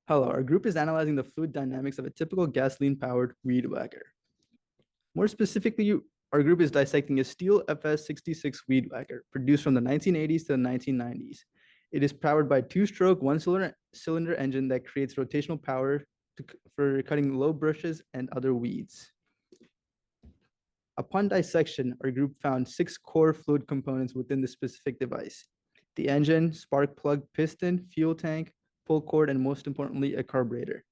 Hello, our group is analyzing the fluid dynamics of a typical gasoline-powered weed whacker. More specifically, our group is dissecting a steel FS66 weed whacker produced from the 1980s to the 1990s. It is powered by a two-stroke, one-cylinder engine that creates rotational power for cutting low bushes and other weeds. Upon dissection, our group found 6 core fluid components within the specific device: the engine, spark plug, piston, fuel tank, pull cord, and most importantly, a carburetor.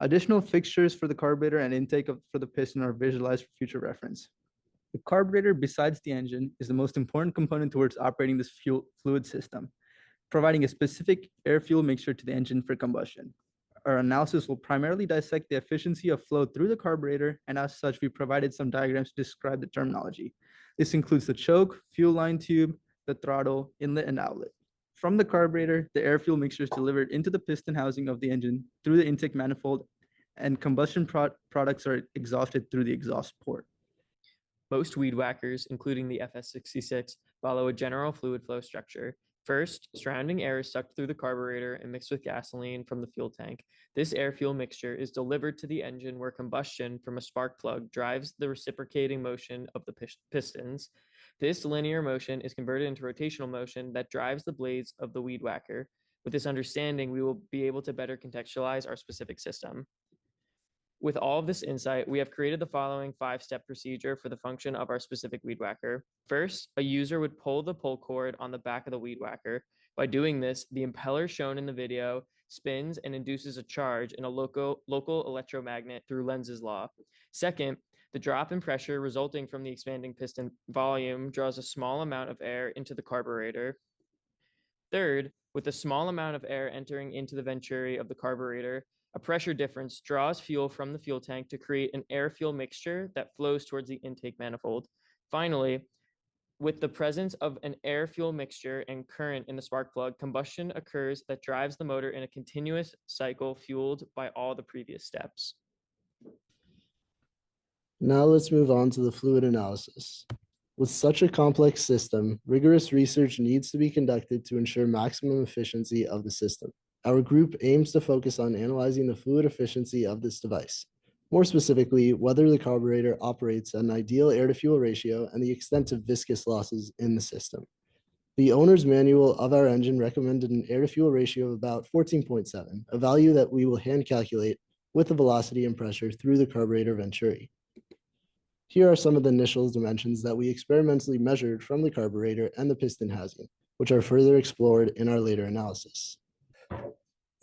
Additional fixtures for the carburetor and intake for the piston are visualized for future reference. The carburetor, besides the engine, is the most important component towards operating this fluid system, providing a specific air-fuel mixture to the engine for combustion. Our analysis will primarily dissect the efficiency of flow through the carburetor, and as such, we provided some diagrams to describe the terminology. This includes the choke, fuel line tube, the throttle, inlet, and outlet. From the carburetor, the air fuel mixture is delivered into the piston housing of the engine through the intake manifold, and combustion products are exhausted through the exhaust port. Most weed whackers, including the FS66, follow a general fluid flow structure. First, surrounding air is sucked through the carburetor and mixed with gasoline from the fuel tank. This air-fuel mixture is delivered to the engine where combustion from a spark plug drives the reciprocating motion of the pistons. This linear motion is converted into rotational motion that drives the blades of the weed whacker. With this understanding, we will be able to better contextualize our specific system. With all of this insight, we have created the following 5-step procedure for the function of our specific weed whacker. First, a user would pull the pull cord on the back of the weed whacker. By doing this, the impeller shown in the video spins and induces a charge in a local electromagnet through Lenz's law. Second, the drop in pressure resulting from the expanding piston volume draws a small amount of air into the carburetor. Third, with a small amount of air entering into the venturi of the carburetor, a pressure difference draws fuel from the fuel tank to create an air-fuel mixture that flows towards the intake manifold. Finally, with the presence of an air-fuel mixture and current in the spark plug, combustion occurs that drives the motor in a continuous cycle fueled by all the previous steps. Now let's move on to the fluid analysis. With such a complex system, rigorous research needs to be conducted to ensure maximum efficiency of the system. Our group aims to focus on analyzing the fluid efficiency of this device. More specifically, whether the carburetor operates at an ideal air-to-fuel ratio and the extent of viscous losses in the system. The owner's manual of our engine recommended an air-to-fuel ratio of about 14.7, a value that we will hand calculate with the velocity and pressure through the carburetor venturi. Here are some of the initial dimensions that we experimentally measured from the carburetor and the piston housing, which are further explored in our later analysis.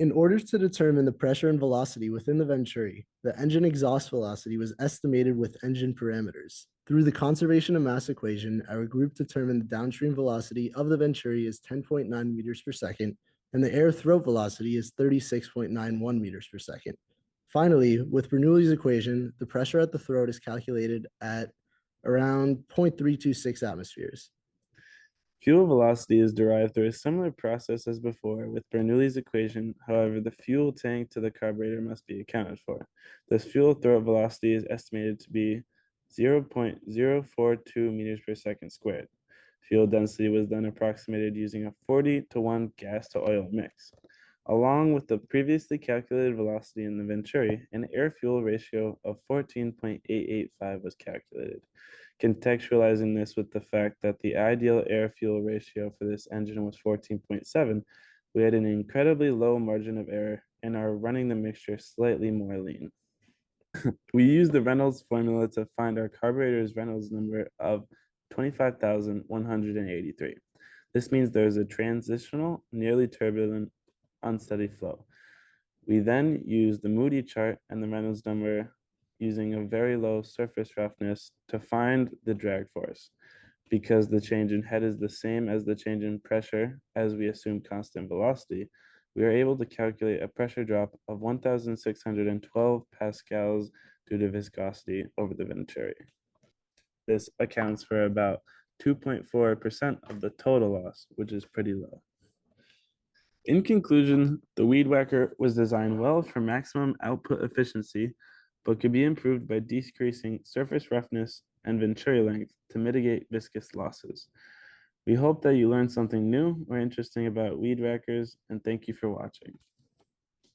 In order to determine the pressure and velocity within the venturi, the engine exhaust velocity was estimated with engine parameters. Through the conservation of mass equation, our group determined the downstream velocity of the venturi is 10.9 meters per second, and the air throat velocity is 36.91 meters per second. Finally, with Bernoulli's equation, the pressure at the throat is calculated at around 0.326 atmospheres. Fuel velocity is derived through a similar process as before with Bernoulli's equation. However, the fuel tank to the carburetor must be accounted for. Thus, fuel throat velocity is estimated to be 0.042 meters per second squared. Fuel density was then approximated using a 40-to-1 gas to oil mix. Along with the previously calculated velocity in the venturi, an air-fuel ratio of 14.885 was calculated. Contextualizing this with the fact that the ideal air-fuel ratio for this engine was 14.7, we had an incredibly low margin of error and are running the mixture slightly more lean. We used the Reynolds formula to find our carburetor's Reynolds number of 25,183. This means there is a transitional, nearly turbulent, unsteady flow. We then use the Moody chart and the Reynolds number using a very low surface roughness to find the drag force. Because the change in head is the same as the change in pressure as we assume constant velocity, we are able to calculate a pressure drop of 1,612 pascals due to viscosity over the venturi. This accounts for about 2.4% of the total loss, which is pretty low. In conclusion, the weed whacker was designed well for maximum output efficiency, but could be improved by decreasing surface roughness and venturi length to mitigate viscous losses. We hope that you learned something new or interesting about weed whackers, and thank you for watching.